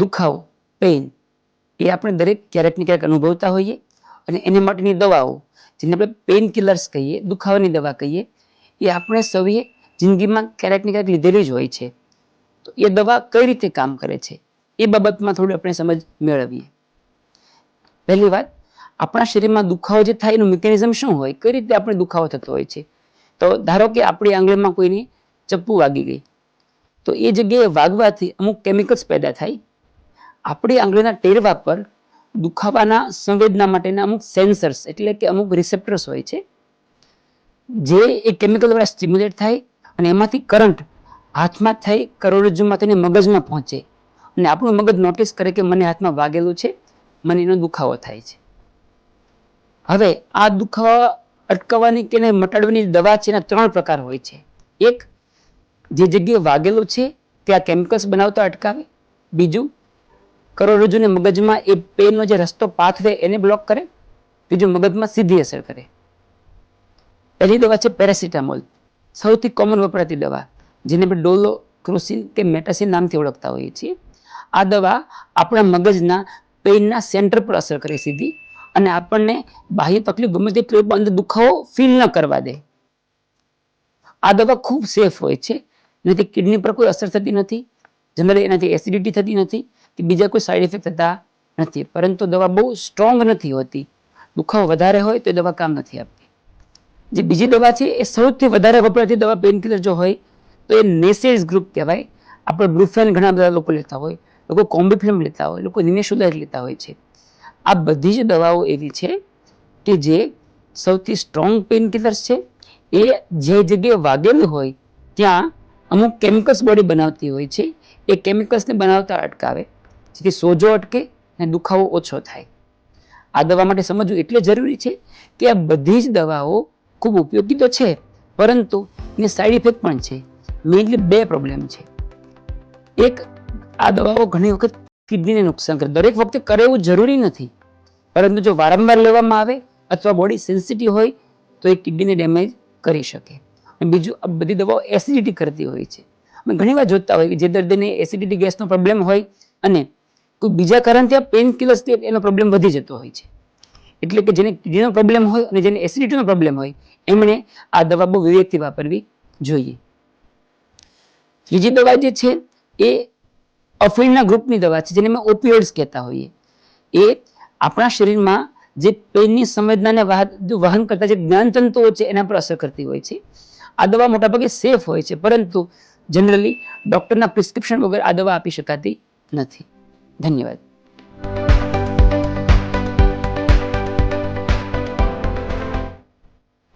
દુખાવો, પેઇન એ આપણે દરેક ક્યારેક ને ક્યારેક અનુભવતા હોઈએ અને એને માટેની દવાઓ, જેને આપણે પેઇન કિલર્સ કહીએ, દુખાવાની દવા કહીએ, એ આપણે સૌએ જિંદગીમાં ક્યારેક ને ક્યારેક લીધેલી જ હોય છે. તો એ દવા કઈ રીતે કામ કરે છે એ બાબતમાં થોડી આપણે સમજ મેળવીએ. પહેલી વાત, આપણા શરીરમાં દુખાવો જે થાય એનું મિકેનિઝમ શું હોય, કઈ રીતે આપણે દુખાવો થતો હોય છે. તો ધારો કે આપણી આંગળીમાં કોઈની ચપ્પુ વાગી ગઈ, તો એ જગ્યાએ વાગવાથી અમુક કેમિકલ્સ પેદા થાય. આપણી આંગળીના ટેરવા પર દુખાવાના સંવેદના માટેના અમુક સેન્સર્સ એટલે કે અમુક રિસેપ્ટર્સ હોય છે, જે એ કેમિકલ દ્વારા સ્ટિમ્યુલેટ થાય અને એમાંથી કરંટ હાથમાં થઈ કરોડરજ્જુમાં થઈને મગજમાં પહોંચે અને આપણું મગજ નોટિસ કરે કે મને હાથમાં વાગેલું છે, મને એનો દુખાવો થાય છે. હવે આ દુખાવા અટકાવવાની કે મટાડવાની દવા છે એના 3 પ્રકાર હોય છે. એક, જે જગ્યાએ વાગેલું છે ત્યાં કેમિકલ્સ બનાવતા અટકાવે. બીજું, કરોડરજ્જુને મગજમાં એ પેઇનનો જે રસ્તો પાથવે એને બ્લોક કરે. બીજું, મગજમાં સીધી અસર કરે. પહેલી દવા છે પેરાસિટામોલ, સૌથી કોમન વપરાતી દવા, જેને આપણે ડોલો, ક્રુસિન કે મેટાસિન નામથી ઓળખતા હોઈએ છીએ. આ દવા આપણા મગજના પેઇનના સેન્ટર પર અસર કરે સીધી, અને આપણને બાહ્ય તકલીફ ગમે તે અંદર દુખાવો ફીલ ન કરવા દે. આ દવા ખૂબ સેફ હોય છે, એનાથી કિડની પર કોઈ અસર થતી નથી, જનરલી એનાથી એસિડિટી થતી નથી કે બીજા કોઈ સાઈડ ઇફેક્ટ થતા નથી. પરંતુ દવા બહુ સ્ટ્રોંગ નથી હોતી, દુખાવો વધારે હોય તો એ દવા કામ નથી આપતી. જે બીજી દવા છે એ સૌથી વધારે વપરાતી દવા પેઇનકિલર જો હોય તો એ નેસેસ ગ્રુપ કહેવાય. આપણે બ્રુફેન ઘણા બધા લોકો લેતા હોય, લોકો કોમ્બીફિલ્મ લેતા હોય, લોકો નિમેશુલાઇડ લેતા હોય છે. આ બધી જ દવાઓ એવી છે કે જે સૌથી સ્ટ્રોંગ પેઇનકિલર્સ છે. એ જે જગ્યાએ વાગેલું હોય ત્યાં અમુક કેમિકલ્સ બોડી બનાવતી હોય છે, એ કેમિકલ્સને બનાવતા અટકાવે, જેથી સોજો અટકે અને દુખાવો ઓછો થાય. આ દવા માટે સમજવું એટલે જરૂરી છે કે આ બધી જ દવાઓ ખૂબ ઉપયોગી તો છે, પરંતુ એની સાઈડ ઇફેક્ટ પણ છે. મેઇનલી 2 પ્રોબ્લેમ છે. એક, આ દવાઓ ઘણી વખત કિડનીને નુકસાન કરે. દરેક વખતે કરે એવું જરૂરી નથી, પરંતુ જો વારંવાર લેવામાં આવે અથવા બોડી સેન્સિટિવ હોય તો એ કિડનીને ડેમેજ કરી શકે. અને બીજું, આ બધી દવાઓ એસિડિટી કરતી હોય છે. અમે ઘણી વાર જોતા હોય કે જે દર્દીને એસિડિટી ગેસનો પ્રોબ્લેમ હોય અને કોઈ બીજા કારણથી આ પેઇન કિલર્સથી એનો પ્રોબ્લેમ વધી જતો હોય છે. એટલે કે જેને કિડનીનો પ્રોબ્લેમ હોય અને જેને એસિડિટીનો પ્રોબ્લેમ હોય એમણે આ દવા બહુ વિવેકથી વાપરવી જોઈએ. ત્રીજી દવા જે છે એ અફીણના ગ્રુપની દવા છે, જેને અમે ઓપિયોઇડ્સ કહેતા હોઈએ. એ આપણા શરીરમાં જે પેઇનની સંવેદનાને વહન કરતા જે જ્ઞાનતંતુઓ છે એના પર અસર કરતી હોય છે. આ દવા મોટાભાગે સેફ હોય છે, પરંતુ જનરલી ડૉક્ટરના પ્રિસ્ક્રિપ્શન વગર આ દવા આપી શકાતી નથી. ધન્યવાદ.